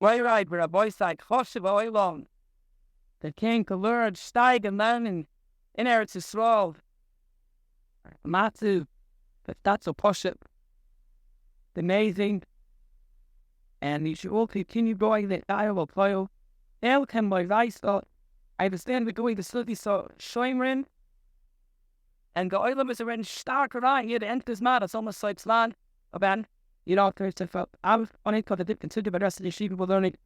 YYK, where a boy like Choshev Oilon, the king to learn, steig and learn in Eretz Yisrael. Matzu, that's a push-up. Amazing. And you should all continue going that dialogue file. Now can my vice I understand we're going to study so Shoimrin. And the Oilam is around starker eye here, the end is mad, it's almost like Slan. About, there's a I'm on it, because I did consider the rest of the Yeshiva learning.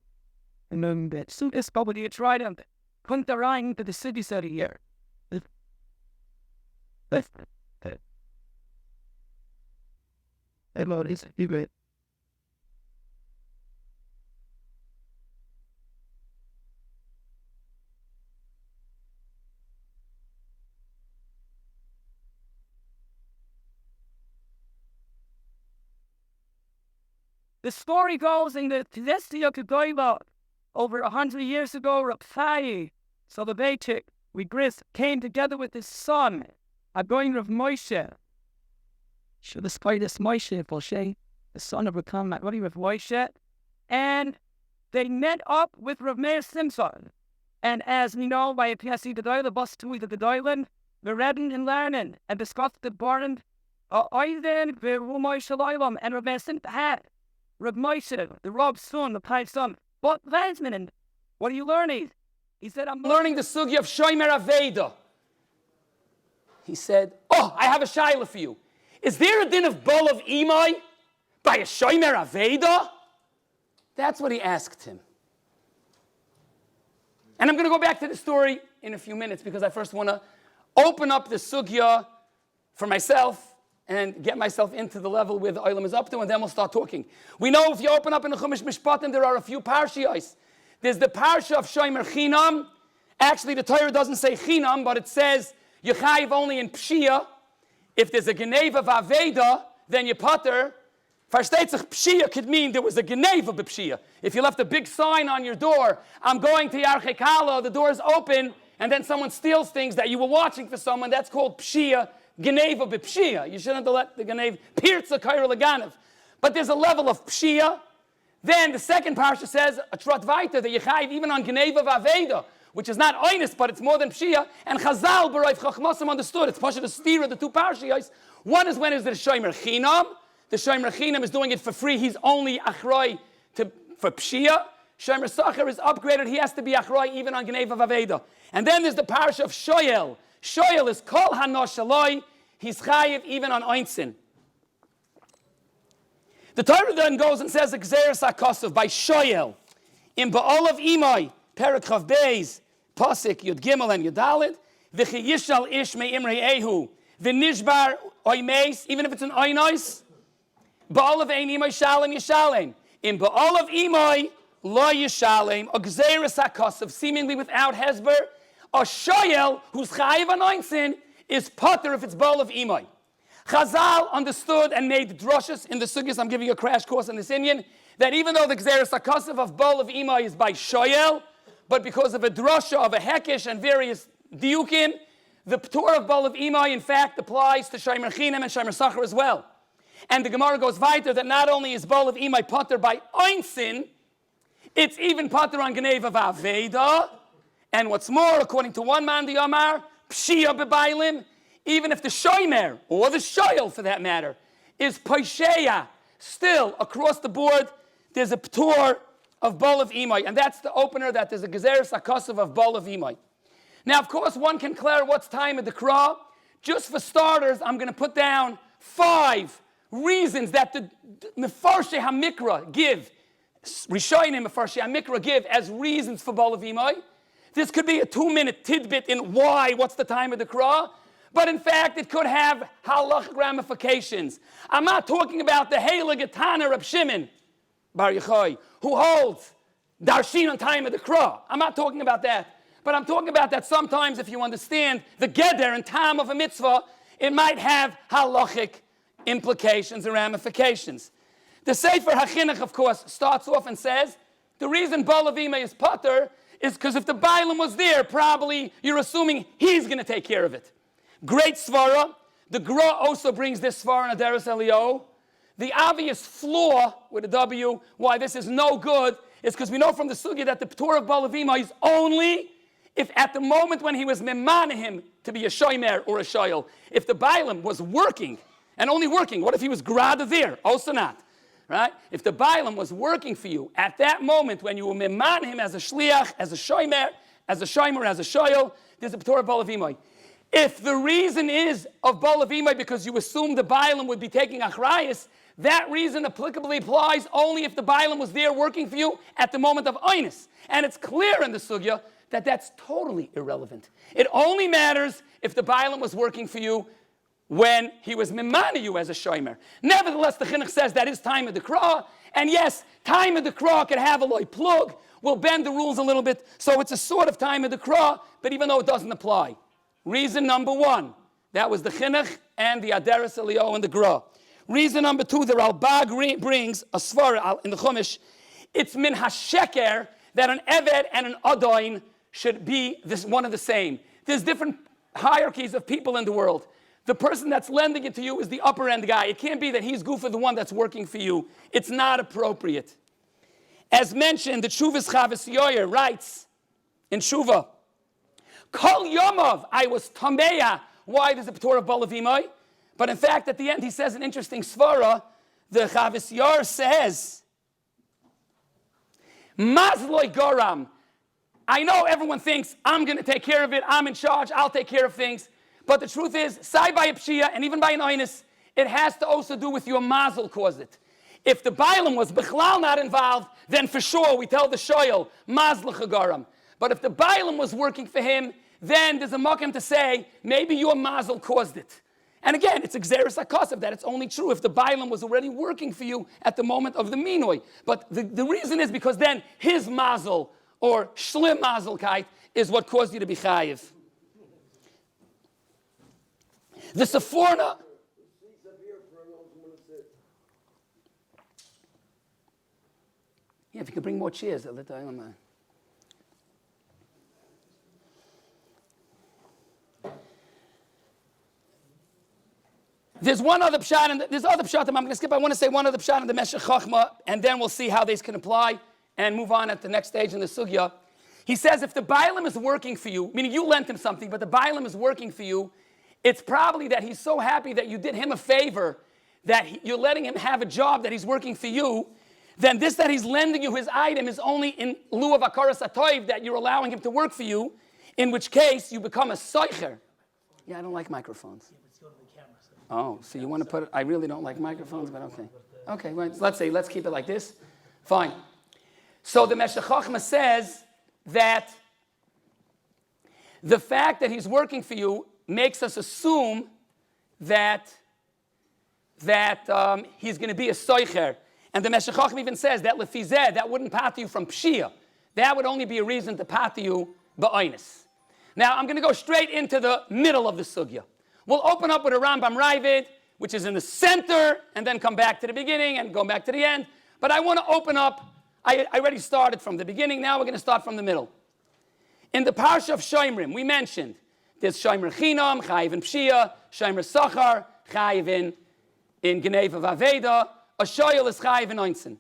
And then the suit is probably it's right and couldn't the rhyme to the city study here. Hello, this is it. The story goes in the Tedestia Kedoila, over 100 years ago, Rapsai, so the Beitik, came together with his son, Aharon of Moshe. Should have spied this Moshe, the son of Rakam, what with Moshe, and they met up with Rav Meir Simson. And as we know, by a PSC Gedoyla, bus to the Gedoylan, we're reading and learning, and discussed the Baran, Oiden, Moshe Loilam, and Rav Meir Simson had. Rav Moshe, the Rab's son, the Pai's son. But Vansman, what are you learning? He said, I'm learning the sugya of Shomer Aveda. He said, I have a shaila for you. Is there a din of Bol of Imai by a Shomer Aveda? That's what he asked him. And I'm going to go back to the story in a few minutes because I first want to open up the sugya for myself and get myself into the level where the Olam is up to, and then we'll start talking. We know if you open up in the Chumash Mishpatim, there are a few parshiyos. There's the parsha of Shomer Chinam. Actually, the Torah doesn't say Chinam, but it says Yechayiv only in Pshia. If there's a Geneva of Aveda, then you potter. Versteht sich, Pshia could mean there was a Geneva of Pshia. If you left a big sign on your door, I'm going to Yarchei Kala, the door is open, and then someone steals things that you were watching for someone, that's called Pshia. Geneva b'pshia. You shouldn't have let the Geneva pirza kaira leganev. But there's a level of pshia. Then the second parsha says a trot vaita that yechayiv even on Geneva v'aveda, which is not oinus, but it's more than pshia. And Chazal b'rayv chachmasim understood. It's pasha the steer of the two parshiyos. One is when is the shomer chinam. The shomer chinam is doing it for free. He's only achroi for pshia. Shomer sacher is upgraded. He has to be achroi even on Geneva v'aveda. And then there's the parsha of shoyel. Shoyel is kol hanosh shaloi. He's chayiv even on oinsin. The Torah then goes and says Gzeres HaKosov by Shoyel in Ba'olav Imai Perek Chav Beis Pasik Yud Gimel and Yudalid V'chi Yishal Ish Me Imrei Ehu V'nishbar Oymeis, even if it's an Oynois Ba'olav Ein Imai Shalem Yishalem in Ba'olav Imai Lo Yishalem a Gzeres HaKosov seemingly without Hezber. A shoyel who's chayiv on oinsin is potter if it's bol of imai. Chazal understood and made drushes in the sugyas. I'm giving you a crash course in this Iyun, that even though the gzeres hakasav of bol of imai is by shoyel, but because of a drusha of a hekesh and various diukim, the ptur of bol of imai in fact applies to shomer chinam and shomer sacher as well. And the Gemara goes weiter that not only is bol of imai potter by oinsin, it's even potter on geneva v'aveda. And what's more, according to one man, the Amar, Pshia b'bailim, even if the shoymer, or the shoyel for that matter, is poisheya, still across the board, there's a ptur of bol of imai. And that's the opener, that there's a gezeres hakasav of bol of imai. Now, of course, one can declare what's time of the krah. Just for starters, I'm going to put down 5 reasons that the Mefarshei HaMikra give, Rishonim Mefarshei HaMikra give as reasons for bol of imai. This could be a 2-minute tidbit in why, what's the time of the krah, but in fact it could have halachic ramifications. I'm not talking about the Heilige Tana Reb Shimon Bar Yochai, who holds darshin on time of the krah. I'm not talking about that. But I'm talking about that sometimes if you understand the geder and tam of a mitzvah, it might have halachic implications and ramifications. The Sefer HaChinuch, of course, starts off and says, the reason bol of imai is potter is because if the Bailam was there, probably you're assuming he's going to take care of it. Great svara. The Gra also brings this svara in Adaras Elio. The obvious flaw with a W, why this is no good, is because we know from the sugya that the P'tur of Baal Avima is only if at the moment when he was memana him to be a shomer or a shoyel, if the Bailam was working, and only working, what if he was grada there? Also not. Right? If the Bailam was working for you at that moment when you were memana him as a shliach, as a shomer, as a shoyel, there's a P'tur of Baal Avima. If the reason is of Baal Avima because you assume the Bailam would be taking achrayus, that reason applicably applies only if the Bailam was there working for you at the moment of Einus. And it's clear in the sugya that that's totally irrelevant. It only matters if the Bailam was working for you when he was mimana you as a shomer. Nevertheless, the chinuch says that is time of the krah, and yes, time of the krah could have a loy plug. We'll bend the rules a little bit, so it's a sort of time of the krah, but even though it doesn't apply. Reason number one, that was the chinuch and the aderes elio and the gra. Reason number two, the Ralbag brings a svara in the Chumash. It's min hasheker that an eved and an adain should be one of the same. There's different hierarchies of people in the world. The person that's lending it to you is the upper end guy. It can't be that he's goofa the one that's working for you. It's not appropriate. As mentioned, the Shuvas Chavis Yoyer writes in Shuva, Kol Yomov, I was tameya. Why does the P'tur of Baal Avimai? But in fact, at the end, he says an interesting svara. The Chavis Yoyer says, Mazloi Goram. I know everyone thinks I'm going to take care of it. I'm in charge. I'll take care of things. But the truth is, sai by a pshia, and even by an oinus, it has to also do with your mazel caused it. If the Bailam was bichlal not involved, then for sure we tell the shoyel, mazl chagaram. But if the Bailam was working for him, then there's a makom to say, maybe your mazel caused it. And again, it's exeris akasav that it's only true if the Bailam was already working for you at the moment of the minoi. But the reason is because then his mazel, or shlim mazelkeit, is what caused you to be chayiv. The Sephorna. Yeah, if you could bring more chairs, I'll let the island. There's one other pshat, and there's other pshat I'm going to skip. I want to say one other pshat in the Meshech Chochmah, and then we'll see how these can apply and move on at the next stage in the sugya. He says if the Bailam is working for you, meaning you lent him something, but the Bailam is working for you, it's probably that he's so happy that you did him a favor, that you're letting him have a job, that he's working for you, then this that he's lending you his item is only in lieu of akaras atoiv, that you're allowing him to work for you, in which case you become a soicher. Yeah, I don't like microphones. Oh, so you want to put it, I really don't like microphones, but okay. Okay, well, let's keep it like this. Fine. So the Meshech Chochmah says that the fact that he's working for you makes us assume that he's going to be a soicher. And the Meshech Chochmah even says that lefizeh, that wouldn't pat you from pshia. That would only be a reason to pat you ba'oinus. Now, I'm going to go straight into the middle of the sugya. We'll open up with a Rambam Ravid, which is in the center, and then come back to the beginning and go back to the end. But I want to open up, I already started from the beginning, now we're going to start from the middle. In the Parsha of Shoimrim, we mentioned there's Shomer Chinam, Chayiv in Pshia, Shomer Sachar, Chayiv in Geneva Vaveda, a Shoyel is Chayiv in Oinsen.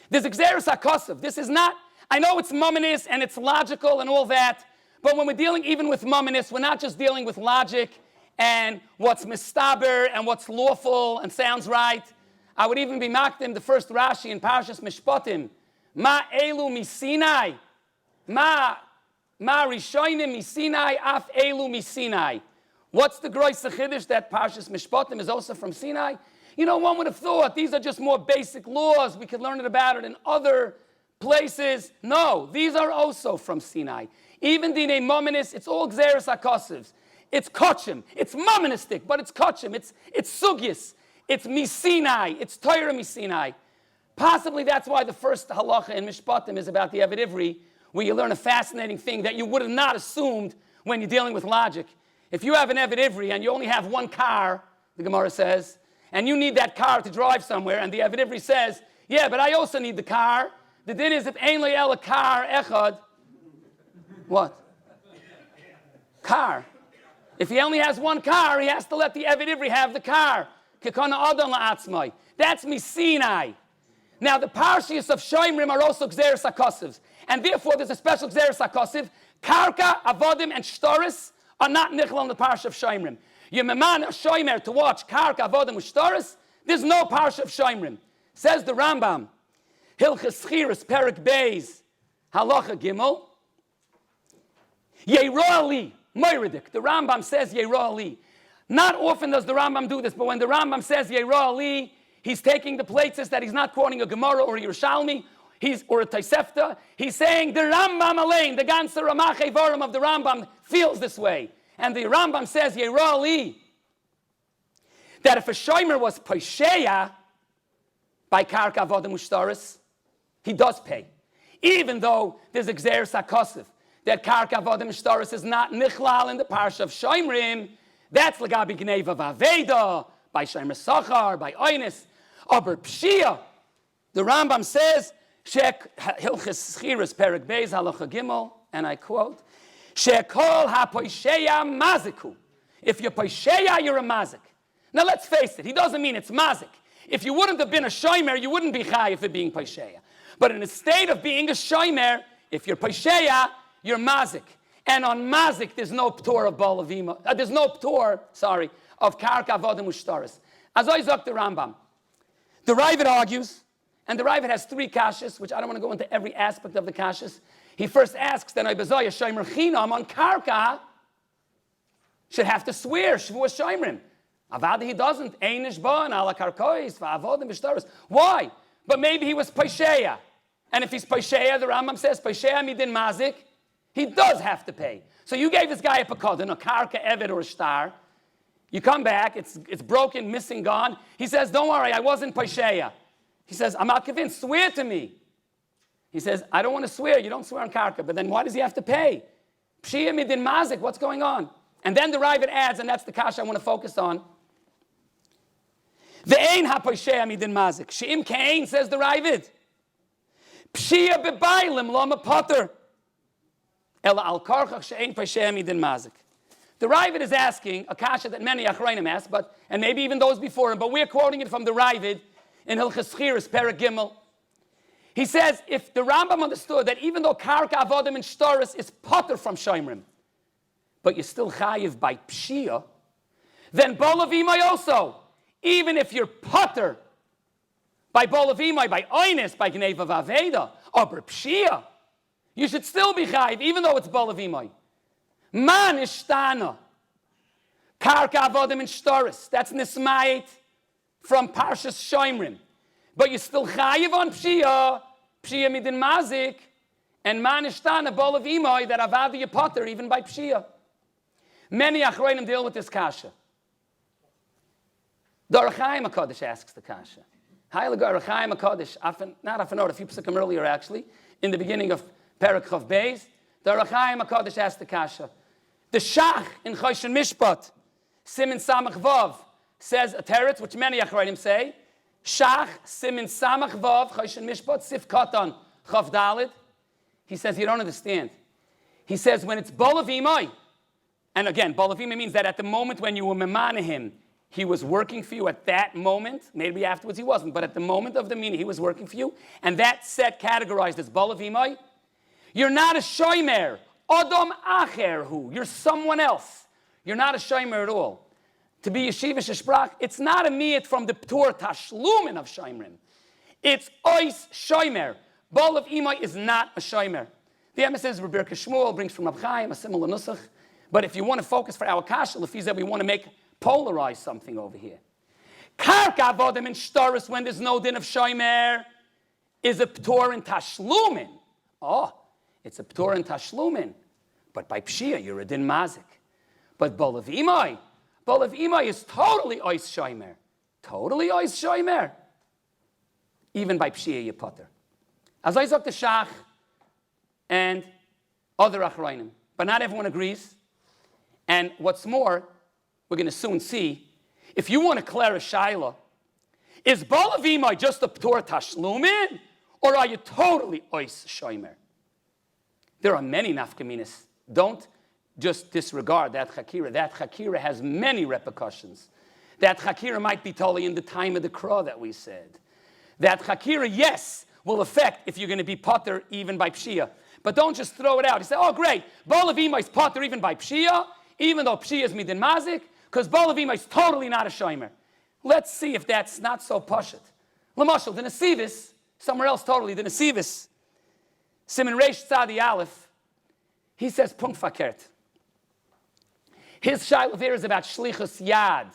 There's Exeris HaKosav. This is not, I know it's mumminous and it's logical and all that, but when we're dealing even with mumminous, we're not just dealing with logic and what's mistaber and what's lawful and sounds right. I would even be makdim the first Rashi in Parshas Mishpatim. Ma elu misinai. Ma rishonim misinai af elu misinai. What's the grois chiddush that Parshas Mishpatim is also from Sinai? You know, one would have thought these are just more basic laws. We could learn about it in other places. No, these are also from Sinai. Even Dinei Mominis, it's all Xeris HaKosivs. It's Kochim. It's Moministic, but it's Kochim. It's Sugyis. It's Misinai. It's Torah Misinai. Possibly that's why the first halacha in Mishpatim is about the Eved Ivri, where you learn a fascinating thing that you would have not assumed when you're dealing with logic. If you have an Eved Ivri and you only have one car, the Gemara says, and you need that car to drive somewhere, and the Eved Ivri says, yeah, but I also need the car. The din is if ein le'el a car echad. What? Car. If he only has one car, he has to let the Eved Ivri have the car. Kekana adon la'atzmai. That's Misinai. Now, the parshas of Shoimrim are also Gzeres HaKosivs. And therefore, there's a special Gzeres HaKosiv. Karka, Avodim, and Shtoris are not Nichel on the parsha of Shoimrim. Yememan a Shoimer to watch Karka, Avodim, and Shtoris, there's no parsha of Shoimrim. Says the Rambam, Hilchas Chiras, Perik Beis, Halacha Gimel, Yeroali, Moiridik. The Rambam says Yeroali. Not often does the Rambam do this, but when the Rambam says Yeroali, he's taking the places that he's not quoting a Gemara or a Yerushalmi, or a Tosefta. He's saying the Rambam Alain, the ganze Ramach Evarim of the Rambam feels this way. And the Rambam says Yeroali, that if a Shomer was Posheya by Karka Avodim Ushtaris, he does pay. Even though there's a Gzeres HaKosiv, that Karka Avodim Ushtaris is not Nichlal in the Parsha of Shomrim, that's Lagabi Gneva Vaveda, by Shomer Sachar, by Oynis, aber Pshia. The Rambam says, Shek Hilchis Chiras Perik Beis Halacha Gimel, and I quote, Shekol HaPoisheya Maziku. If you're Poisheya, you're a Mazik. Now let's face it, he doesn't mean it's Mazik. If you wouldn't have been a Shomer, you wouldn't be Chayiv for being Poisheya. But in the state of being a Shomer, if you're Poisheya, you're Mazik. And on Mazik, there's no Ptor of Balavima. There's no Ptor, of Karka Avodim Ushtaris. As I zok the Rambam. The Ravid argues, and the Ravid has three kashas, which I don't want to go into every aspect of the kashas. He first asks, then Ibazaya Shomer Chinam on Karka should have to swear, Shavuos Shomrim. Avada he doesn't. Einish Ban, ala Karkois, Va'avodim Ushtaris. Why? But maybe he was Posheya. And if he's Posheya, the Rambam says, Posheya midin Mazik, he does have to pay. So you gave this guy a Pakodin, a Karka, Eved, or a Shtar. You come back, it's broken, missing, gone. He says, don't worry, I wasn't Posheya. He says, I'm not convinced, swear to me. He says, I don't want to swear, you don't swear on Karka, but then why does he have to pay? Pshia midin Mazik, what's going on? And then the Ravid adds, and that's the kasha I want to focus on. The ein ha-posheya midin mazik. She'im kein, says the Ravid. Pshia bebailim lama potter. Ela al karchach she'ein posheya midin mazik. The Ravid is asking a kasha that many Acharonim ask, and maybe even those before him, but we're quoting it from the Ravid in Hilchas Chiras, Perek Gimel. He says, if the Rambam understood that even though Karka Avodim and Shtoris is potter from Shomrim, but you're still chayiv by Pshia, then Bolav Imai also. Even if you're potter by Bolav Imai, by Oynis, by Gneva Vaveda, or Pshia, you should still be chayiv, even though it's Bolav Imai. Man ishtana. Karka Avodim and Shtoris. That's Nismayit from Parshas Shomrim. But you're still chayiv on Pshia, Pshia midin Mazik, and Man ishtana Bolav Imai that Avada you potter even by Pshia. Many Acharonim deal with this kasha. The Arachaim HaKadosh asks the kasha. Heilige Arachaim HaKadosh, not a few psukim earlier actually, in the beginning of Perek Chav Beis, the Arachaim HaKadosh asks the kasha. The Shach in Choshen Mishpat, Simin Samach Vav, says a teretz, which many Acharonim say, Shach, Simin Samach Vav, Choshen Mishpat, Sif Katan, Chav Dalid. He says, you don't understand. He says, when it's Bolav Imai, and again, Bolav Imai means that at the moment when you were memana him, he was working for you at that moment. Maybe afterwards he wasn't, but at the moment of the meaning, he was working for you. And that set categorized as Bolav Imai. You're not a Shomer. Adam Acher Hu. You're someone else. You're not a Shomer at all. To be Yeshivas Shesprach, it's not a miyat from the Ptur Tashlumin of Shomrim. It's Ois Shomer. Bolav Imai is not a Shomer. The Emes says, Rebbe Shmuel brings from Rab Chaim a similar nusach. But if you want to focus for our kasha, Lefiza, we want to make polarize something over here. Karka Avodim and Shtoris, when there's no din of Shomer, is a Ptor in Tashlumin. Oh, it's a Ptor in Tashlumin. But by Pshia, you're a din Mazik. But Bolav Imai is totally Ois Shomer. Totally Ois Shomer. Even by Pshia, you potter. As I zok the Shach and other Acharonim. But not everyone agrees. And what's more, we're going to soon see, if you want to declare a Shaila, is Bolav Imai just a Ptor Tashlumin, or are you totally Ois Shomer? There are many nafkaminas. Don't just disregard that Chakira. That Chakira has many repercussions. That Chakira might be totally in the time of the Krah that we said. that Chakira, yes, will affect if you're going to be potter even by Pshia. But don't just throw it out. You say, oh, great, Baal of Ima is potter even by Pshia, even though Pshia is midin mazik, because Baal of Ima is totally not a shomer. Let's see if that's not so pashut. L'mashal, the Nesivis, somewhere else totally, the Nesivis, Siman Reish Tzadi Aleph, he says, Punkt Fakert. His shayla there is about Shlichus Yad.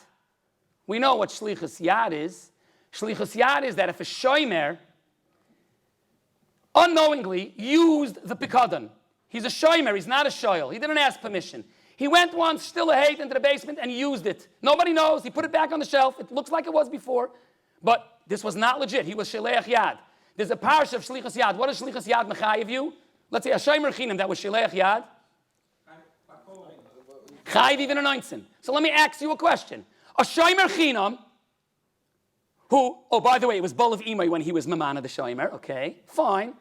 We know what Shlichus Yad is. Shlichus Yad is that if a shomer unknowingly used the pikadon, he's a shomer, he's not a shoyel, he didn't ask permission. He went once, still a hate, into the basement and used it. Nobody knows, he put it back on the shelf, it looks like it was before, but this was not legit, he was Sheleach Yad. There's a parsha of Shlichus Yad. What does Shlichus Yad mechayev you? Let's say a shomer chinam that was Sheleach Yad. Chayiv even a 19. So let me ask you a question. A shomer chinam, who, oh, by the way, it was Baal of Imai when he was Mamana the shomer, okay, fine.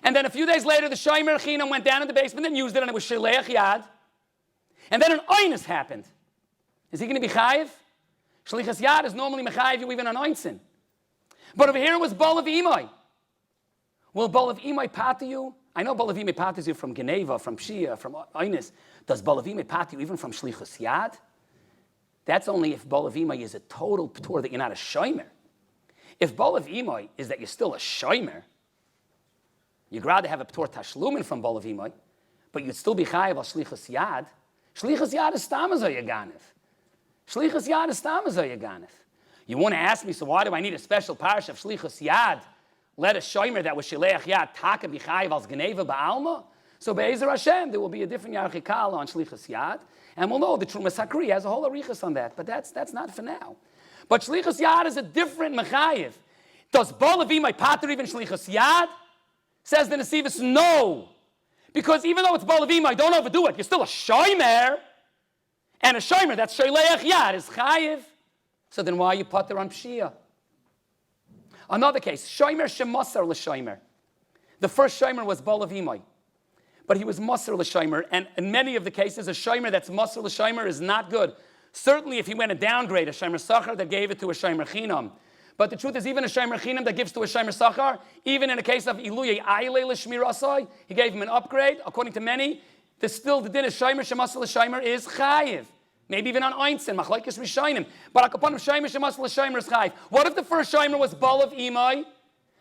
And then a few days later, the shomer chinam went down in the basement and used it, and it was Sheleach Yad. And then an oinus happened. Is he going to be chayiv? Shlichus Yad is normally mechayiv you even an 19. But over here it was Baal of Imai. Will Baal of Imai pat you? I know Baal of Imai patters you from Geneva, from Shia, from Oinus. Does Baal of Imai pat you even from Shlichus Yad? That's only if Baal of Imai is a total p'tur that you're not a shomer. If Baal of Imai is that you're still a shomer, you'd rather have a p'tur tashlumin from Baal of Imai, but you'd still be chayav al Shlichus Yad. Shlichus Yad is stamaz yaganif. Shlichus Yad is stamaz yaganif. You want to ask me, so why do I need a special parish of Shlichus Yad? Let a shomer that was Sheleach Yad taka b'chayiv al Geneva ba'alma. So be'ezer Hashem, there will be a different Yarchikala on Shlichus Yad, and we'll know the Trumas Hakri has a whole arichas on that, but that's not for now. But Shlichus Yad is a different mechayiv. Does Baal of Imai pater even Shlichus Yad? Says the Nesivis, no. Because even though it's Baal of Imai, don't overdo it. You're still a shomer, and a shomer that's Sheleach Yad is chayiv. So then why are you pater on Pshia? Another case, shomer shemasar l'shomer. The first shomer was Baal of Imai, but he was masar l'shomer, and in many of the cases, a shomer that's masar l'shomer is not good. Certainly if he went a downgrade, a shomer sachar that gave it to a shomer chinam. But the truth is, even a shomer chinam that gives to a shomer sachar, even in a case of iluyei ayle l'shmirasai, he gave him an upgrade. According to many, still the din is shomer shemasar l'shomer is chayiv. Maybe even on Einstein, machlekes rishonim. But upon him, shomer shemasar l'shomer is chayiv. What if the first shomer was Baal of Imai?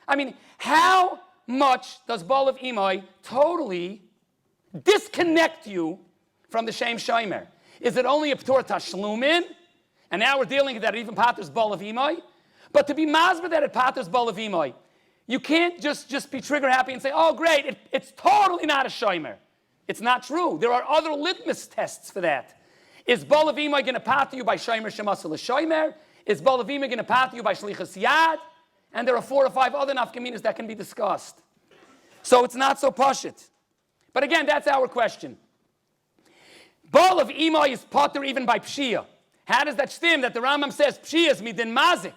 I mean, how much does Baal of Imai totally disconnect you from the Shem shomer? Is it only a p'tor tashlumin? And now we're dealing with that it even patters Baal of Imai? But to be masber that it patters Baal of Imai, you can't just be trigger happy and say, oh great, it's totally not a shomer. It's not true. There are other litmus tests for that. Is Baal of Imai going to patter you by shomer shemasar l'shomer? Is Baal of Imai going to patter you by Shlichus Yad? And there are 4 or 5 other nafkaminas that can be discussed. So it's not so pashut. But again, that's our question. Baal of Imai is pater even by Pshia. How does that stem that the Rambam says Pshia is midin mazik?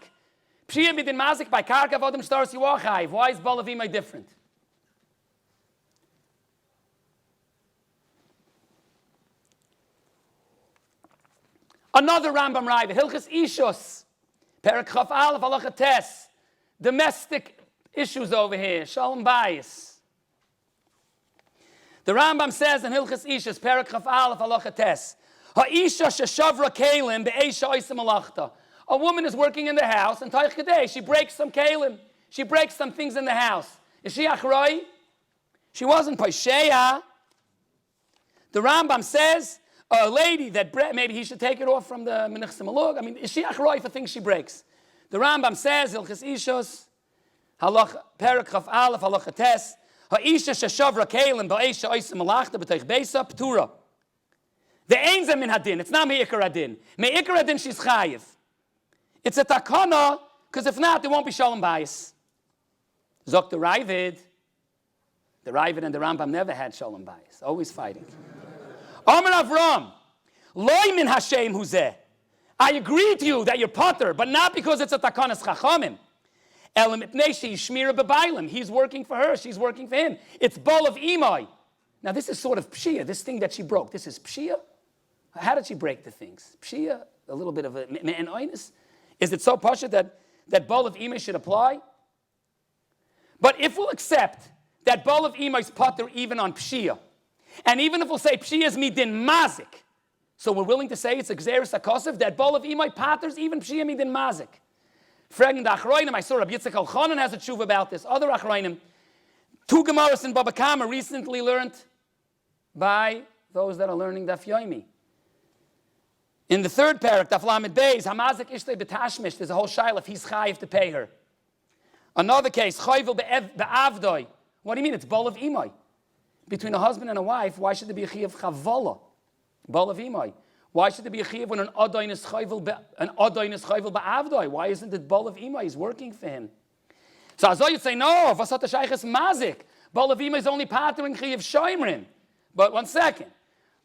Pshia midin mazik by karka vodem stars yuachayv. Why is Baal of Imai different? Another Rambam Raiva, Hilchas Ishus, Perek Chaf Aleph Halacha Tes, domestic issues over here, Shalom Bayis. The Rambam says in Hilchas Ishus, Perek Chaf Aleph Halacha Tes, Ha'isha sheshavra kelim be'eisha oisem malachta. A woman is working in the house, and Taich Kadei, she breaks some kelim, she breaks some things in the house. Is she achroi? She wasn't Paisheya. The Rambam says, a lady that maybe he should take it off from the Menich Simalug. I mean, is she achroi for things she breaks? The Rambam says, Hilchas Ishos, Halach Perek Chaf Aleph Halacha Tes, Ha'isha sheshavra kelim ba'eisha oisem malachta b'teich beisa p'tura. The ainza min hadin. It's not me'ikar hadin. Me'ikar hadin she's chayiv. It's a takana, because if not, there won't be shalom bayis. Zok the Ravid. The Ravid and the Rambam never had shalom bayis. Always fighting. Amar Avram, loy min Hashem huzeh. I agree with you that you're potter, but not because it's a takanas chachamim. Elam itnei sheishmira b'bailim. He's working for her. She's working for him. It's Baal of Imai. Now this is sort of pshia. This thing that she broke. This is pshia. How did she break the things? Pshia, a little bit of a me'en oinus. Is it so pasha that Baal of Imai should apply? But if we'll accept that Bol of Imai is pater even on Pshia, and even if we'll say Pshia is midin mazik, so we're willing to say it's a Gzeres HaKosov, that Bol of Imai paters even Pshia midin mazik. Fragen the Aharonim, I saw Rabbi Yitzchak Elchanan has a tshuva about this. Other Aharonim, two Gemaras in Baba Kama recently learned by those that are learning Daf Yomi. In the third parak, Daf Lamed Beis, Hamazik Ishtei B'tashmish, there's a whole shaila if he's chayiv to pay her. Another case, Chayvel Be'avdoi. What do you mean? It's Bol of Imai. Between a husband and a wife, why should there be a chiyav chavola? Bol of Imai. Why should there be a chiyav when an Adain is Chayvel Be'avdoi? Why isn't it Bol of Imai? He's working for him. So Azoi you'd say, no, Vasat HaShayches Mazik. Bol of Imai is only patering chiyav shoymrim. But one second.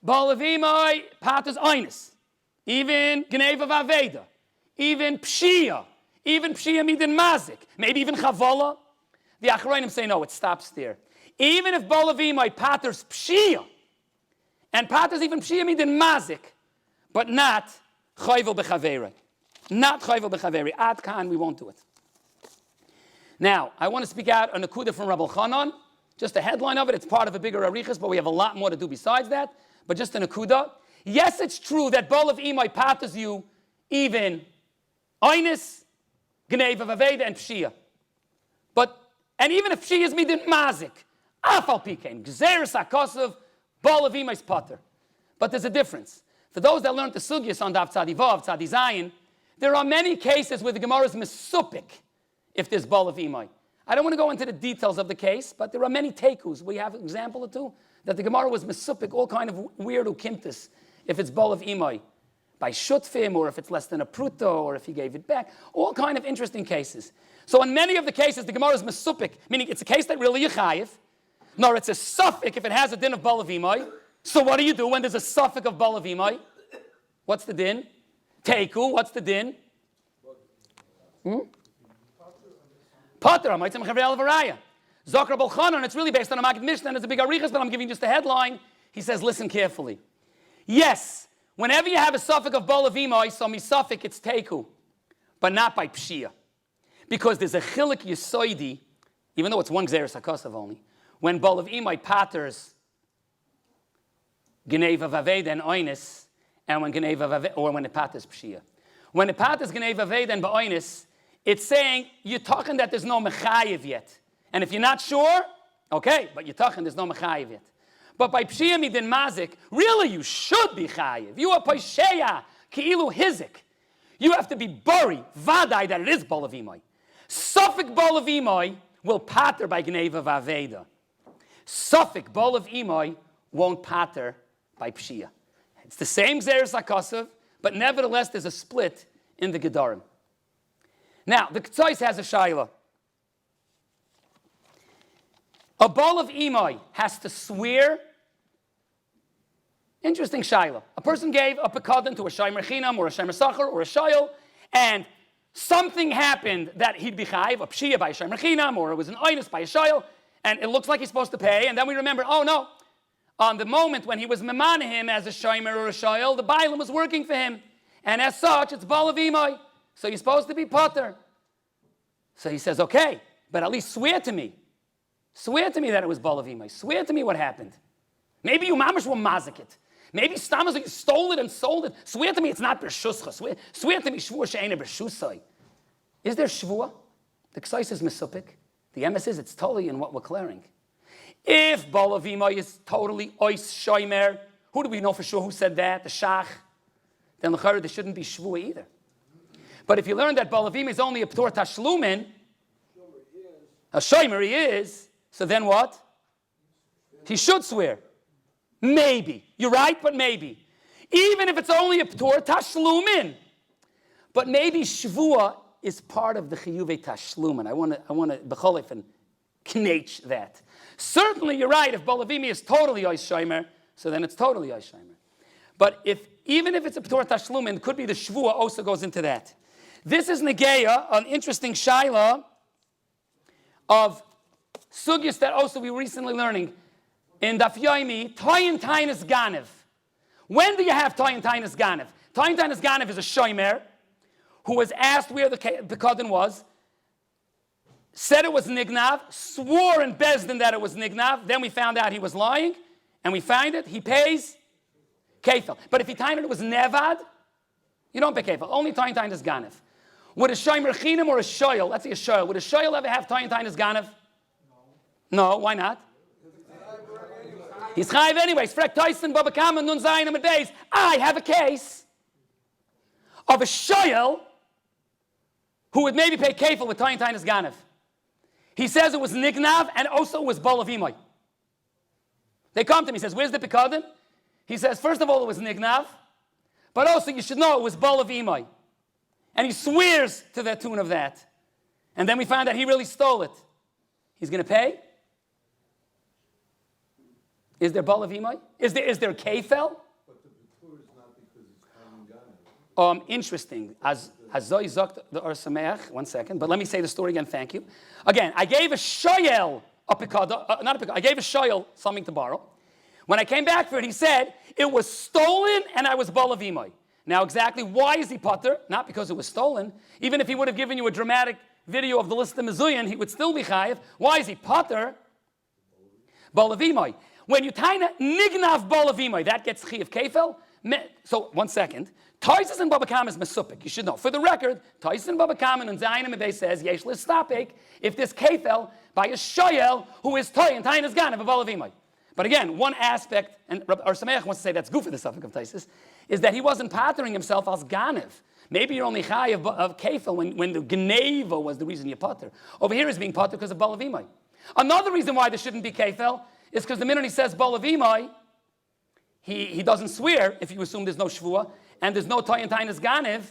Bol of Imai paters Einis. Even Gneva Vaveda. Even Pshia. Even Pshia Midin Mazik. Maybe even Chavola. The Acharonim say, no, it stops there. Even if Bol of Imai paters Pshia, and paters even Pshia Midin Mazik, but not Chayvel B'Chaveri. Not Chayvel B'Chaveri. Ad Kan, we won't do it. Now, I want to speak out on a Nakuda from Rabbi Chanan. Just a headline of it. It's part of a bigger Arichas, but we have a lot more to do besides that. But just a Nakuda. Yes, it's true that Bol of Imai paters you even Einis, Gneva Vaveda, and Pshia. And even if Pshia is midin mazik, afal pikein, Gzeres HaKosov, Bol of Imai's pater. But there's a difference. For those that learned the sugyas on Daf Tzadi Vav, Tzadi Zayin, there are many cases where the Gemara is mesupik if there's Bol of Imai. I don't want to go into the details of the case, but there are many tekus. We have an example or two that the Gemara was mesupik, all kind of weird ukimtis, if it's Bol of Imai, by shutfim, or if it's less than a pruto, or if he gave it back, all kind of interesting cases. So in many of the cases, the Gemara is mesupik, meaning it's a case that really yichayiv, nor it's a suffix if it has a din of Bol of Imai. So what do you do when there's a suffix of Bol of Imai? What's the din? Teiku, what's the din? Pater, Amaitzim Chavrei Alvaraya. Zokra Bolchanan, it's really based on a Maggid Mishnah, and it's a big arichas, but I'm giving you just a headline. He says, listen carefully. Yes, whenever you have a suffix of Bol of Imai, so misafik, it's Teiku, but not by Pshia. Because there's a chilik yisoidi, even though it's one Gzeres HaKosov only, when Bol of Imai paters Gneva Vaveda and Einis, and when Gneva Vaveda, or when it paters Pshia. When it paters Gneva Vaveda and Ba'oinis, it's saying you're talking that there's no mechayiv yet. And if you're not sure, okay, but you're talking there's no mechayiv yet. But by Pshia midin mazik, really you should be chayiv. You are poisheya ki'ilu hizik. You have to be buri, vadai, that it is Bol of Imai. Suffolk Bol of Imai will pater by Gneva Vaveda. Suffolk Bol of Imai won't pater by Pshia. It's the same Gzeres HaKosov, but nevertheless there's a split in the Gedarim. Now, the Ketzois has a shaila. A Bol of Imai has to swear. Interesting shaila. A person gave a pekadon to a shomer chinam or a shomer sachar or a shayil, and something happened that he'd be chayiv, a pshia by a shomer chinam, or it was an oinus by a shayil, and it looks like he's supposed to pay, and then we remember, oh no, on the moment when he was memana him as a shomer or a shayil, the bailam was working for him, and as such, it's Bol of Imai, so you're supposed to be potter. So he says, okay, but at least swear to me. Swear to me that it was Bol of Imai. Swear to me what happened. Maybe you mamash will mazik it. Maybe Stamas, you stole it and sold it. Swear to me it's not Bershuscha. Swear to me Shvua she'ena Bershusai. Is there Shvua? The Ksais is Mesupik. The emes is it's totally in what we're clearing. If Bol of Imai is totally Ois Shoimer, who do we know for sure who said that? The Shach. Then l'chara there shouldn't be Shvua either. But if you learn that Bol of Imai is only a P'tor Tashlumin, a Shoimer he is, so then what? He should swear. Maybe. You're right, but maybe. Even if it's only a P'tor Tashlumin. But maybe Shvua is part of the Chiyuvei Tashlumin. I want to B'cholif and knach that. Certainly you're right, if Bol of Imai is totally Ois Shomer, so then it's totally Ois Shomer. But even if it's a P'tor Tashlumin, it could be the Shvua also goes into that. This is Negeya, an interesting shaila of sugyas that also we were recently learning. In Daf Yomi, Toyin Tainis Ganev. When do you have Toyin Tainis Ganev? Toyin Tainis Ganev is a shomer who was asked where the Kodin was. said it was nignav, swore in Bezdin that it was nignav, then we found out he was lying, and we find it, he pays kefil. But if he timed it was nevad, you don't pay kefil. Only time is ganef. Would a shomer chinim or a shoyel, let's say a shoyel, would a shoyel ever have time is ganef? No, why not? He's chayiv anyways. Frek Tyson, Baba Kama, Nun Zayin, and Beis. I have a case of a shoyel who would maybe pay kefil with time is ganef. He says it was nignav and also it was bol of imay. They come to me, he says, where's the pikadon? He says, first of all, it was nignav, but also you should know it was bol of imay. And he swears to the tune of that. And then we find out he really stole it. He's going to pay? Is there bol of imay? Is there kefel? But the bitur is not because it's coming down. Interesting. As Zoy Zokt the Or Sameach, 1 second, but let me say the story again, thank you. Again, I gave a shoyel a pikadon, not a pikadon, I gave a shoyel something to borrow. When I came back for it, he said, it was stolen and I was bol of imay. Now exactly why is he potter? Not because it was stolen. Even if he would have given you a dramatic video of the list of Mizuyan, he would still be chayiv. Why is he potter? Bol of imay. When you taina nignav bol of imay, that gets chiyav kefel. So 1 second. Taisus and Baba Kama is mesupik. You should know. For the record, Taisus and Baba Kama and Zayin and Mebei says yesh l'stapik if this kefel by a shoyel who is toy and taina is ganav a bol of imay. But again, one aspect, and Ar Sameach wants to say that's good for the suffix of Taisus, is that he wasn't pattering himself as ganev. Maybe you're only chai of kefil when the geneva was the reason you patter. Over here is being patter because of bol of imay. Another reason why there shouldn't be kefil is because the minute he says bol of imay, he doesn't swear if you assume there's no shvua, and there's no toy and tainas ganev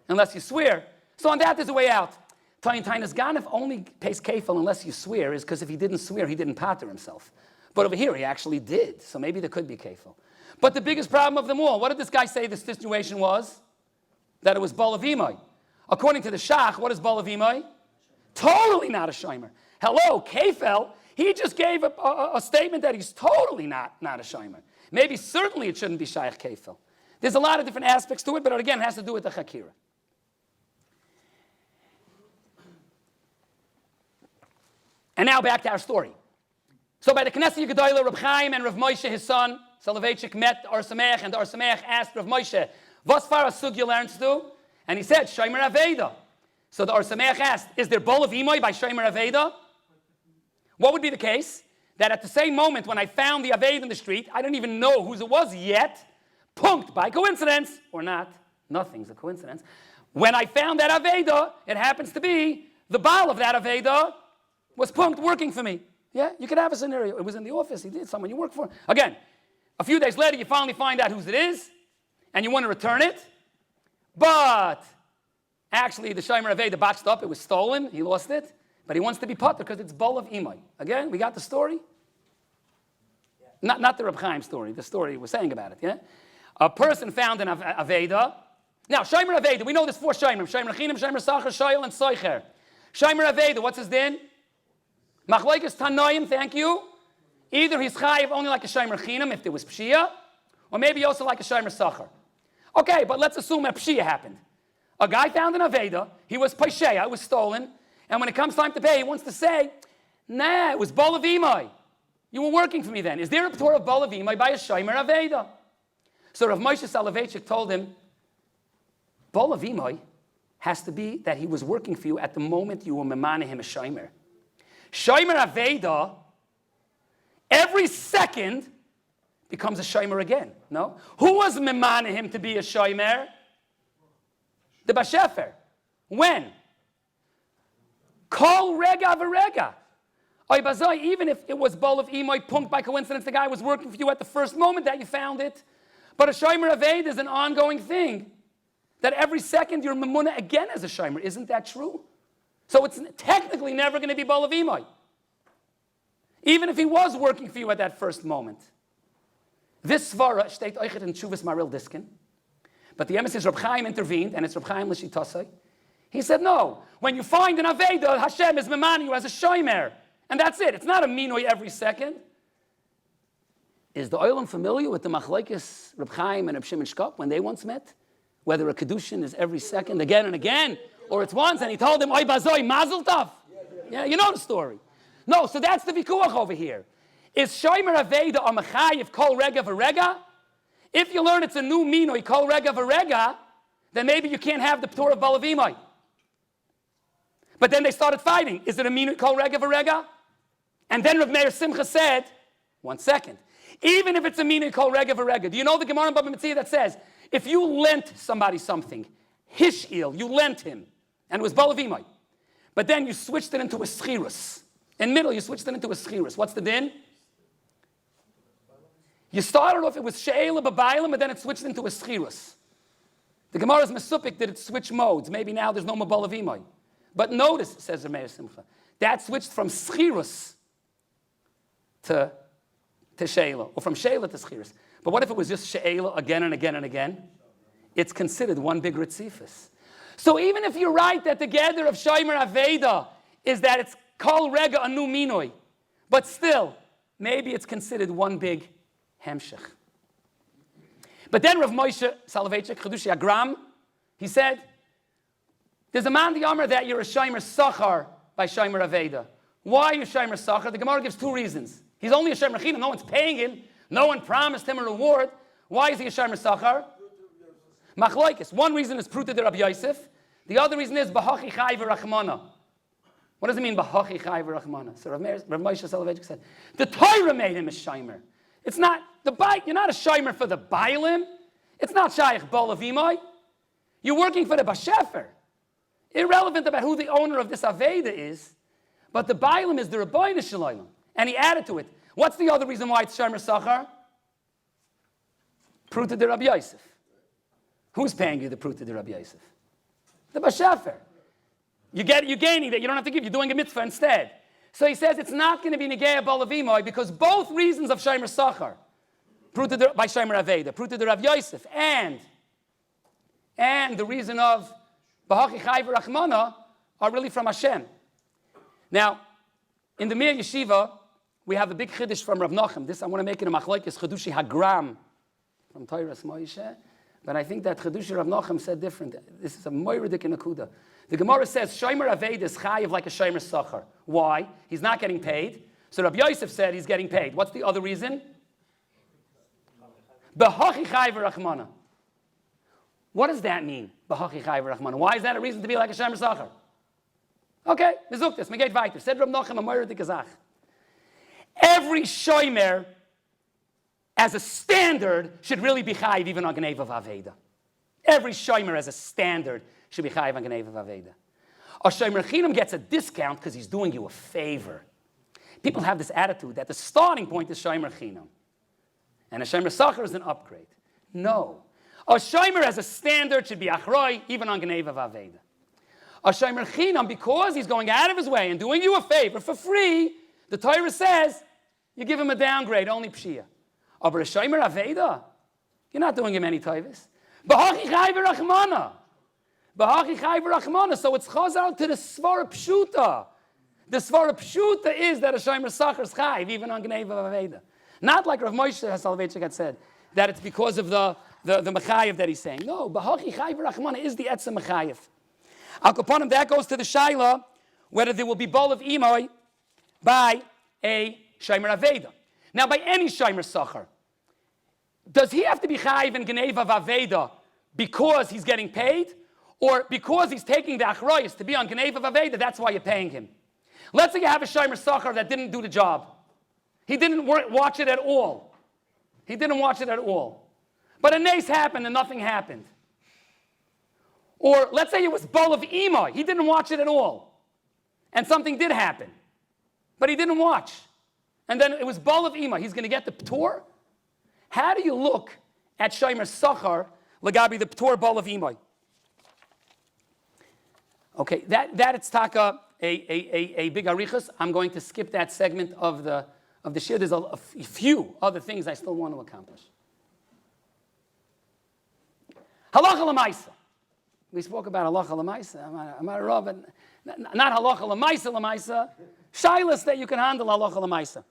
unless you swear. So on that there's a way out. Toy and tainas ganev only pays kefil unless you swear, is because if he didn't swear, he didn't patter himself. But over here, he actually did. So maybe there could be kefil. But the biggest problem of them all, what did this guy say the situation was? That it was bol of imay. According to the Shach, what is bol of imay? Totally not a shomer. Hello, kefil, he just gave a statement that he's totally not a shomer. Maybe certainly it shouldn't be shaykh kefil. There's a lot of different aspects to it, but again, it has to do with the chakira. And now back to our story. So by the Knesset Gedolah, Reb Chaim and Rav Moshe, his son, Soloveitchik, met Or Sameach, and Or Sameach asked Rav Moshe, "What's far a sugya learns to?" And he said, "Shomer Aveda." So the Or Sameach asked, "Is there bol of imay by Shomer Aveda?" What would be the case? That at the same moment when I found the Aveda in the street, I didn't even know whose it was yet, punked by coincidence, or not, nothing's a coincidence. When I found that Aveda, it happens to be the Baal of that Aveda was punked working for me. Yeah, you could have a scenario. It was in the office. He did someone you work for. Again, a few days later, you finally find out whose it is, and you want to return it. But actually, the Shomer Aveda botched up. It was stolen. He lost it. But he wants to be potter because it's bol of imay. Again, we got the story. Yeah. Not the Reb Chaim story. The story we're saying about it. Yeah, a person found an Aveda. Now, Shomer Aveda. We know there's 4 Shomer: Shomer Chinim, Shomer Sachar, Shoyel, and Soicher. Shomer Aveda. What's his din? Machlokes Tanoim, thank you. Either he's chayiv only like a shomer chinam if there was pshia, or maybe also like a shomer sachar. Okay, but let's assume a pshia happened. A guy found an aveda, he was pesheya, it was stolen, and when it comes time to pay, he wants to say, nah, it was bol of imay. You were working for me then. Is there a Torah of bol of imay by a shomer aveda? So Rav Moshe Soloveitchik told him, bol of imay has to be that he was working for you at the moment you were memane him a shomer. Shomer Aveda, every second becomes a shomer again. No? Who was memane him to be a shomer? The Bashefer. When? Kol rega v'rega. Even if it was bol of imay punked by coincidence, the guy was working for you at the first moment that you found it. But a shomer Aveda is an ongoing thing. That every second you're memuna again as a shomer. Isn't that true? So it's technically never going to be bol of imay. Even if he was working for you at that first moment. This svara steht euch in Tshuvas Maril Diskin. But the emes is Reb Chaim intervened, and it's Reb Chaim L'Shitasai. He said, no, when you find an Aveda, Hashem is memani you as a shomer. And that's it. It's not a minoi every second. Is the Olam familiar with the machlokes Reb Chaim and Reb Shimon Shkop when they once met? Whether a kedushin is every second, again and again, or it's once, and he told him, Oy bazoi, mazel tov. Yeah, you know the story. No, so that's the vikuach over here. Is Shomer Aveda or Mechayiv Kol Rega V'Rega? If you learn it's a new minoi Kol Rega V'Rega, then maybe you can't have the P'tur of Balavimai. But then they started fighting. Is it a minoi Kol Rega V'Rega? And then Rav Meir Simcha said, 1 second, even if it's a minoi Kol Rega V'Rega, do you know the Gemara in Baba Metzia that says, if you lent somebody something, Hish'il, you lent him, and it was Balavimai, but then you switched it into a schirus. In middle, you switched it into a schirus. What's the din? You started off, it was she'ela b'bailim, but then it switched into a schirus. The Gemara's Mesupik did it switch modes. Maybe now there's no more balavimai. But notice, says Rameir Simcha, that switched from schirus to she'ela, or from she'ela to schirus. But what if it was just she'ela again and again and again? It's considered one big ritzifus. So even if you're right that the gather of Shomer Aveda is that it's kol rega anu minoi, but still, maybe it's considered one big hemshech. But then Rav Moshe Soloveitchik, Chedushi Agram, he said, there's a man the Amr that you're a Shomer Sachar by Shomer Aveda. Why are you Shomer Sachar? The Gemara gives 2 reasons. He's only a Shomer Chinam, no one's paying him, no one promised him a reward. Why is he a Shomer Sachar? Machlokes. One reason is Pruta de Rabbi Yosef. The other reason is Bahachi Chai v'Rachmana. What does it mean, Bahachi Chai v'Rachmana? So Rav Moshe Soloveitchik said, the Torah made him a Shomer. It's not, you're not a Shomer for the Bailim. It's not Shaykh Bolavimai. You're working for the Bashefer. Irrelevant about who the owner of this Aveda is, but the Bailim is the Rabbeinu Shalom. And he added to it. What's the other reason why it's Shomer Sachar? Pruta de Rabbi Yosef. Who's paying you the Pruta de Rabbi Yosef? The Bashefer. You're gaining that. You don't have to give. You're doing a mitzvah instead. So he says it's not going to be Negea Balavimoi because both reasons of Shomer Sachar, Pruta by Shomer Aveda, Pruta de Rav Yosef, and the reason of Bahachi Chai v'Rachmana are really from Hashem. Now, in the Mir Yeshiva, we have a big chiddush from Rav Nachum. This I want to make it a machlokes Chedushi Hagram from Torah's Moshe. But I think that Chedushi Rav Nachum said different. This is a moiridik in Akuda. The Gemara says Shomer Aveda is chayiv like a Shomer Sachar. Why? He's not getting paid. So Rabbi Yosef said he's getting paid. What's the other reason? B'hachi Chai v'Rachmana. What does that mean? B'hachi Chai v'Rachmana. Why is that a reason to be like a Shomer Sachar? Okay, mezuktes, me geht weiter. Said Rav Nachum a moiridik azach. Every Shomer, as a standard, should really be chayiv even on Gneva V'Aveda. Every Shomer as a standard should be chayiv on Gneva V'Aveda. A Shomer Chinam gets a discount because he's doing you a favor. People have this attitude that the starting point is Shomer Chinam. And a Shomer Sachar is an upgrade. No. A Shomer as a standard should be achroi even on Gneva V'Aveda. A Shomer Chinam, because he's going out of his way and doing you a favor for free, the Torah says you give him a downgrade, only Pshia. Aber a Shomer Aveda, you're not doing him any tovus. B'hachi Chai v'Rachmana. B'hachi Chai v'Rachmana. So it's chazal to the Svara Pshuta. The Svara Pshuta is that a Shomer Sachar is chayiv, even on Gneva V'Aveda. Not like Rav Moshe Soloveitchik had said, that it's because of the Mechayiv that he's saying. No, B'hachi Chai v'Rachmana is the Etzem Mechayiv. Al Kaponim, that goes to the Shaila, whether there will be Bol of Imoy by a Shomer Aveda. Now, by any Shomer Sachar, does he have to be chayiv in Gneva V'Aveda because he's getting paid? Or because he's taking the achrayus to be on Gneva V'Aveda, that's why you're paying him? Let's say you have a Shomer Sachar that didn't do the job. He didn't watch it at all. He didn't watch it at all. But a nace happened and nothing happened. Or let's say it was Bol of Imai. He didn't watch it at all. And something did happen. But he didn't watch. And then it was Bol of Imai. He's going to get the P'tor? How do you look at Shomer Sachar, Lagabi, the P'tor Bol of Imai? Okay, that it's taka a big arichas. I'm going to skip that segment of the shir. There's a few other things I still want to accomplish. Halacha l'maisa. We spoke about halacha l'maisa. I'm not a rav, not halacha l'maisa. Shilas that you can handle halacha l'maisa.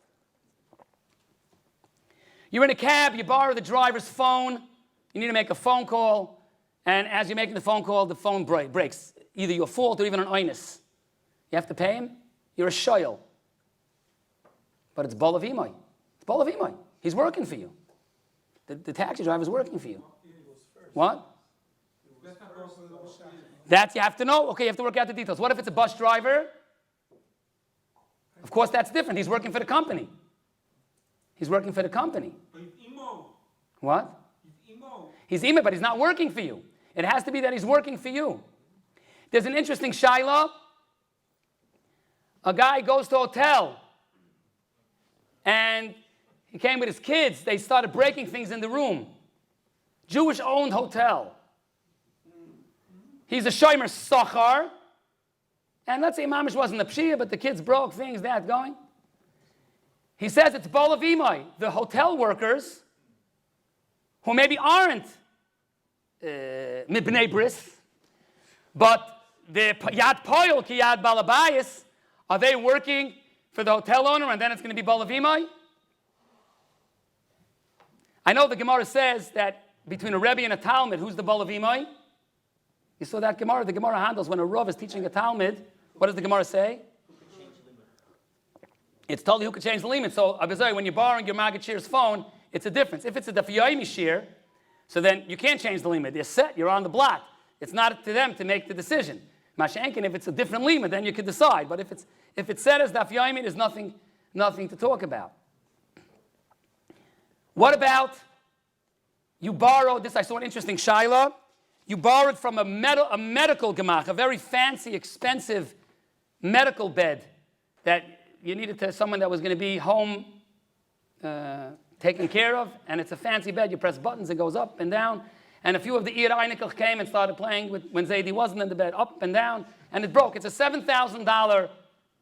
You're in a cab, you borrow the driver's phone, you need to make a phone call, and as you're making the phone call, the phone breaks. Either your fault or even an oinus. You have to pay him? You're a shoyel. But it's bol of imay. It's bol of imay. He's working for you. The taxi driver is working for you. What? That you have to know. Okay, you have to work out the details. What if it's a bus driver? Of course, that's different. He's working for the company. He's working for the company. What? He's imo, but he's not working for you. It has to be that he's working for you. There's an interesting shaila. A guy goes to a hotel, and he came with his kids. They started breaking things in the room. Jewish-owned hotel. He's a shomer sochar. And let's say Mamish wasn't a pshia, but the kids broke things, that going. He says it's bol of imay. The hotel workers, who maybe aren't mibnei bris, but the yad poyel ki yad balabayis, are they working for the hotel owner and then it's going to be bol of imay? I know the Gemara says that between a Rebbe and a Talmud, who's the bol of imay? You saw that Gemara? The Gemara handles when a Rav is teaching a Talmud. What does the Gemara say? It's told you who could change the limit. So, when you're borrowing your Maggid Shir's phone, it's a difference. If it's a Daf Yomi Shir, so then you can't change the limit. You're set. You're on the block. It's not up to them to make the decision. Mashenkin, if it's a different limit, then you can decide. But if it's set as Daf Yomi, there's nothing to talk about. What about you borrowed this? I saw an interesting shaila. You borrowed from a medical gemach, a very fancy, expensive medical bed that you needed to someone that was going to be home taken care of, and it's a fancy bed. You press buttons, it goes up and down. And a few of the Iyun Einikel came and started playing with when Zaidi wasn't in the bed, up and down, and it broke. It's a $7,000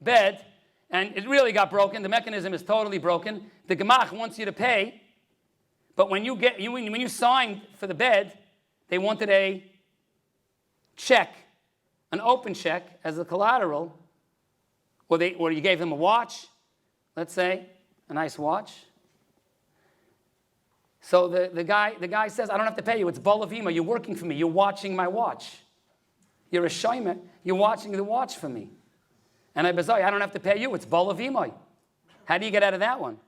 bed, and it really got broken. The mechanism is totally broken. The gemach wants you to pay, but when you signed for the bed, they wanted a check, an open check as a collateral, or you gave them a watch, let's say, a nice watch. So the guy says, I don't have to pay you. It's bol of imay. You're working for me. You're watching my watch. You're a shomer. You're watching the watch for me. And I don't have to pay you. It's bol of imay. How do you get out of that one?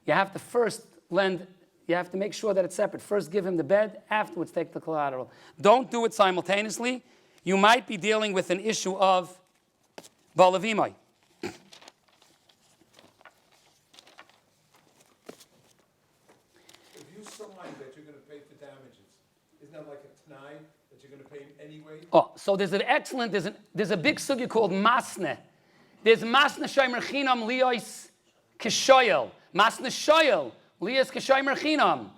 You have to first lend. You have to make sure that it's separate. First give him the bed, afterwards take the collateral. Don't do it simultaneously. You might be dealing with an issue of bol of imay. If you sign that you're going to pay for damages, isn't that like a t'nai that you're going to pay anyway? Oh, so there's a big sugya called masne. There's masne shomer chinam liyos kishoyel. Masne shoyel. Lias k'shomer chinam.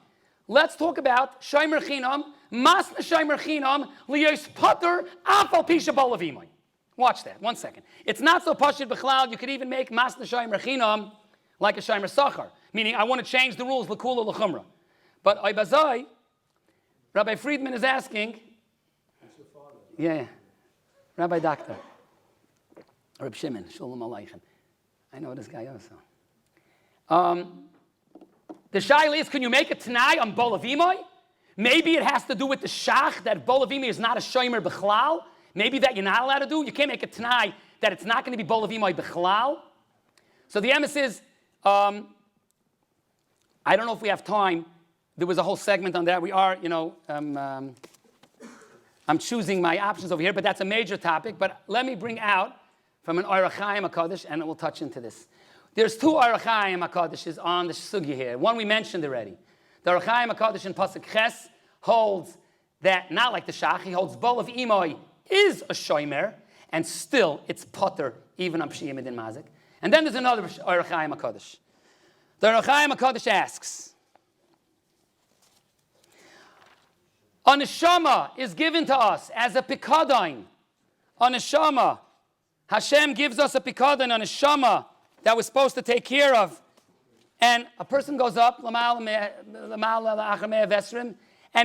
Let's talk about shomer chinam. Masna shomer chinam lias pater afal pisha bol of imay. Watch that. 1 second. It's not so pashut b'chlal. You could even make masna shomer chinam like a shomer sachar, meaning I want to change the rules l'kula l'chumra. But oibazai, Rabbi Friedman is asking. Yeah, Rabbi Doctor, Reb Shimon, Shalom Aleichem. I know this guy also. The shaila is, can you make a t'nai on bol of imay? Maybe it has to do with the shach, that bol of imay is not a shomer b'chlal. Maybe that you're not allowed to do. You can't make a t'nai that it's not going to be bol of imay b'chlal. So the emes is, I don't know if we have time. There was a whole segment on that. We are, I'm choosing my options over here, but that's a major topic. But let me bring out from an Orach Chaim HaKadosh, and it will touch into this. There's two Orach Chaim HaKadoshes on the sugya here. One we mentioned already. The Orach Chaim HaKadosh in Pasuk Ches holds that, not like the Shach, he holds bol of imay is a shomer, and still it's potter, even on Pshiyim Edin Mazik. And then there's another Orach Chaim HaKadosh. The Orach Chaim HaKadosh asks, a neshama is given to us as a pikadon. A neshama. Hashem gives us a pikadon, a neshama, that we're supposed to take care of. And a person goes up, and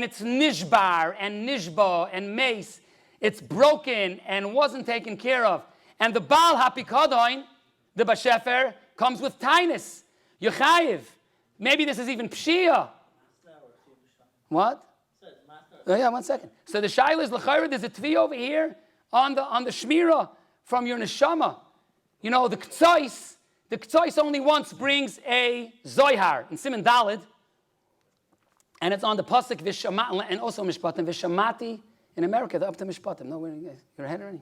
it's nishbar and nishba and mace. It's broken and wasn't taken care of. And the Baal HaPikadon, the Bashefer, comes with tinus. Yechayiv. Maybe this is even Pshia. What? Oh, yeah, 1 second. So the Shaila is L'chayra, there's a Tvi over here on the Shmira from your Neshama. You know, the Ktsois only once brings a Zohar in Siman Daled, and it's on the Pasuk Vishamati, and also Mishpatim, Vishamati. In America, they're up to Mishpatim. No, you're ahead already.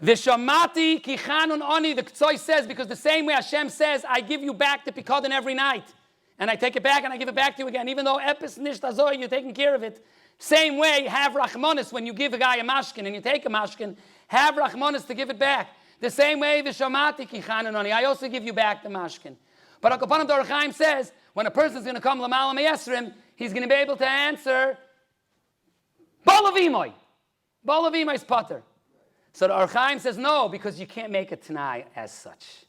Vishamati Kichanun Oni, the Ktsois says, because the same way Hashem says, I give you back the Pikadon every night, and I take it back and I give it back to you again, even though Epis Nisht Azoy, you're taking care of it. Same way, have Rachmanis, when you give a guy a mashkin and you take a mashkin, have Rachmanis to give it back. The same way, Vishamati Kichanun Oni, I also give you back the mashkin. But Akapanam Dor Chaim says, when a person's going to come Lamala Meyesrim, he's going to be able to answer Balavimoy. Balavimoy's potter. So the Or Chaim says no, because you can't make a Tanai as such.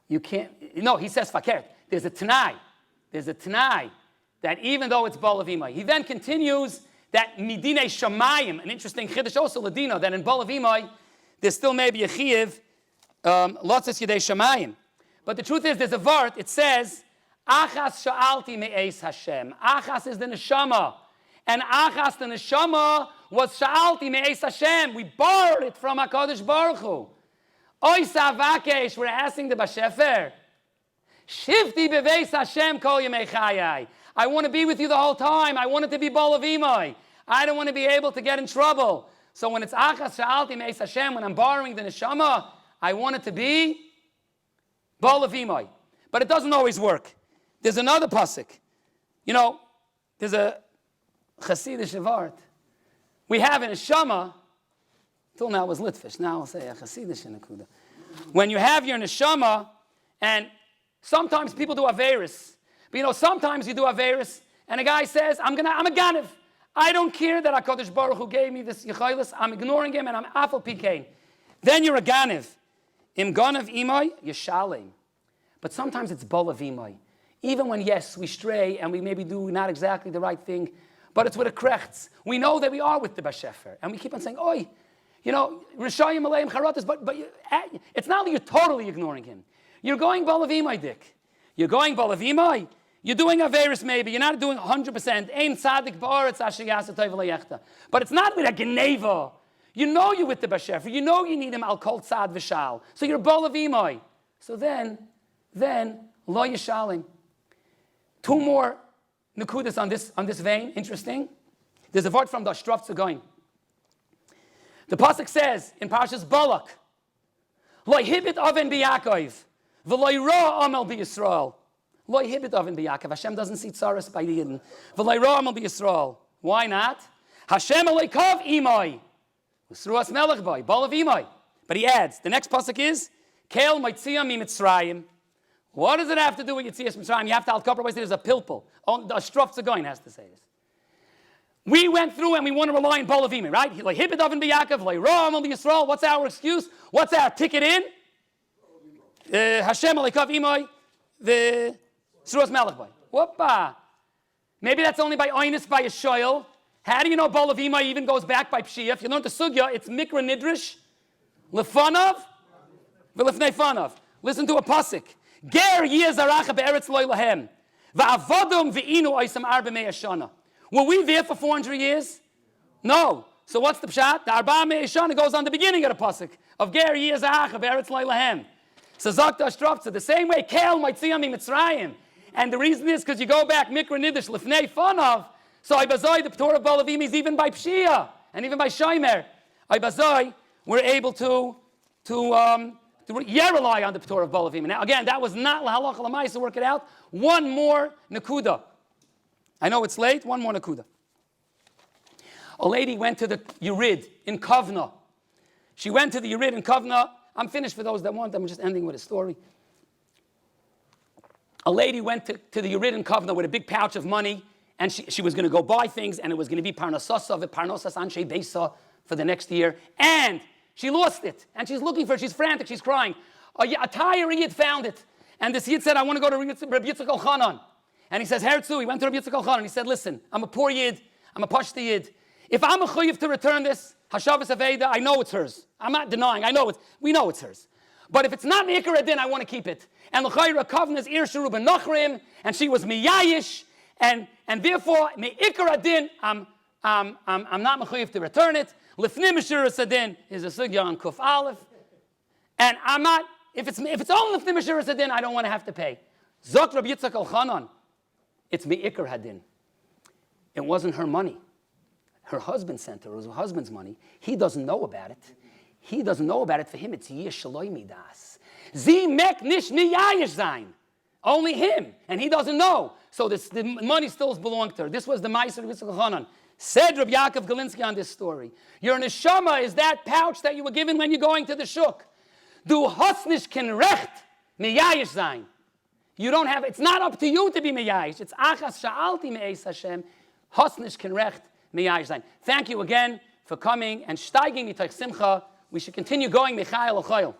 You can't, no, he says Fakert. There's a Tanai. There's a Tanai that even though it's Balavimoy. He then continues that Midine Shamayim, an interesting Chiddush also Ladino, that in Balavimoy, there's still maybe a Chiyuv, Lotzes Yedei Shamayim. But the truth is, there's a Vart, it says, Achas Sha'alti Me'ez Hashem. Achas is the Neshama. And Achas, the Neshama, was Sha'alti Me'ez Hashem. We borrowed it from HaKadosh Baruch Hu. Oy Savakesh, we're asking the Bashefer. Shifti Beveis Hashem Kol Yemei Chayai. I want to be with you the whole time. I want it to be Balavimoy. I don't want to be able to get in trouble. So when it's Achas Sha'alti Me'ez Hashem, when I'm borrowing the Neshama, I want it to be Balavimoy. But it doesn't always work. There's another pasuk. You know, there's a Chassidish Vart. We have in a Neshama, till now it was Litvish, now I'll say a Chassidish Nakuda. When you have your Neshama, and sometimes people do Averis, but you know, sometimes you do Averis, and a guy says, I'm a Ganav. I don't care that HaKadosh Baruch Hu gave me this Yechaylis, I'm ignoring him, and I'm Afal Pikein. Then you're a Ganav. Im Ganav Imai, Yeshalem. But sometimes it's Bolav Imai. Even when, yes, we stray and we maybe do not exactly the right thing, but it's with a krechts. We know that we are with the Bashefer. And we keep on saying, oi, you know, Rishayim Aleim Charatas, but it's not that you're totally ignoring him. You're going Balavimai, Dick. You're going Balavimai. You're doing Averis maybe. You're not doing 100%. Ein Tzadik Ba'aretz Asher Yaseh Tov V'Layechta. But it's not with a Geneva. You know you're with the Bashefer. You know you need him Al Kol Tzad V'Shal. So you're Balavimai. So then, Lo Yeshalim. Two more Nakudas on this vein, interesting. There's a word from the Ashtraf going. The Pasuk says in Parshas Balak, Lo hibit oven b'Yakov, v'lo ra amel b'Yisrael. Lo hibit oven b'Yakov. Hashem doesn't see tzaras by the Yidden. V'lo ra amel b'Yisrael. Why not? Hashem aleikav imai. Usruas melech boy, balav imai. But he adds, the next Pasuk is, Kel maitziyam mi Mitzrayim. What does it have to do with Yitzias Mitzrayim? You have to al-Kapra, there's a pilpul. The Ashtraf going has to say this. We went through and we want to rely on Balavimi, right? Like Hibidov and B'Yakov, like Ram on the Yisrael. What's our excuse? What's our ticket in? Hashem alikav imay, the Suras Melech boy. Whoopa. Maybe that's only by Oinus, by a shoyel. How do you know Balavimi even goes back by Pshia? If you learn the Sugya, it's Mikra Nidrish, Lefanov, V'lefnei Fanov. Listen to a pasuk. Ger yezaracha be'eretz loy lahem. Va'avodum ve'inu oisam arba me'ah shana. Were we there for 400 years? No. So what's the pshat? The arba me'ah shana goes on the beginning of the pasuk of Ger yezaracha be'eretz loy lahem. So Zakta Ashtrafza, the same way Kel maitziyam Mitzrayim. And the reason is because you go back Mikra Nidish lefnei Fanov. So Ibazoi, the Torah of Balavim is even by Pshia and even by Shomer. Ibazoi, we're able to rely on the Torah of Balavim. Now, again, that was not lahalacha l'maisa, work it out. One more nakuda. I know it's late, one more nakuda. A lady went to the Yurid in Kovna. She went to the Yurid in Kovna. I'm finished for those that want. I'm just ending with a story. A lady went to the Yurid in Kovna with a big pouch of money, and she was going to go buy things, and it was going to be parnosas anshe beisa for the next year. And she lost it, and she's looking for it. She's frantic, she's crying. A tire Yid found it. And this Yid said, I want to go to Rabbi Yitzchak Elchanan. And he says, Herzl, he went to Rabbi Yitzchak Elchanan. He said, listen, I'm a poor Yid. I'm a Pashta Yid. If I'm a Chuyiv to return this, Hashavas Aveda, I know it's hers. I'm not denying. We know it's hers. But if it's not Me'ikar Adin, I want to keep it. And L'chayra Kavna's Ir Sharu Ben Nachrim, and she was Miyayish, and therefore, Me'ikar Adin, I'm not Mechuyiv to return it. Lifnim Ashuras Adin is a sugya on Kuf Aleph. And I'm not, if it's only the Meshiras Hadin, I don't want to have to pay. Zok Rabbi Yitzchak Elchanan, it's Me'ikar Hadin. It wasn't her money. Her husband sent her. It was her husband's money. He doesn't know about it. He doesn't know about it. For him, it's Yish Shaloi Midas. Zi mek nish miyayish zayin. Only him. And he doesn't know. So the money still belongs to her. This was the Meiser Yitzchak Elchanan. Said Rabbi Yaakov Galinsky on this story. Your neshama is that pouch that you were given when you're going to the shuk. Du hosnish ken recht miyayish zayin. You don't have, it's not up to you to be miyayish. It's achas sha'alti me'eis Hashem. Hosnish ken recht miyayish zayin. Thank you again for coming and steiging mitoch simcha. We should continue going Michael Ochoyel.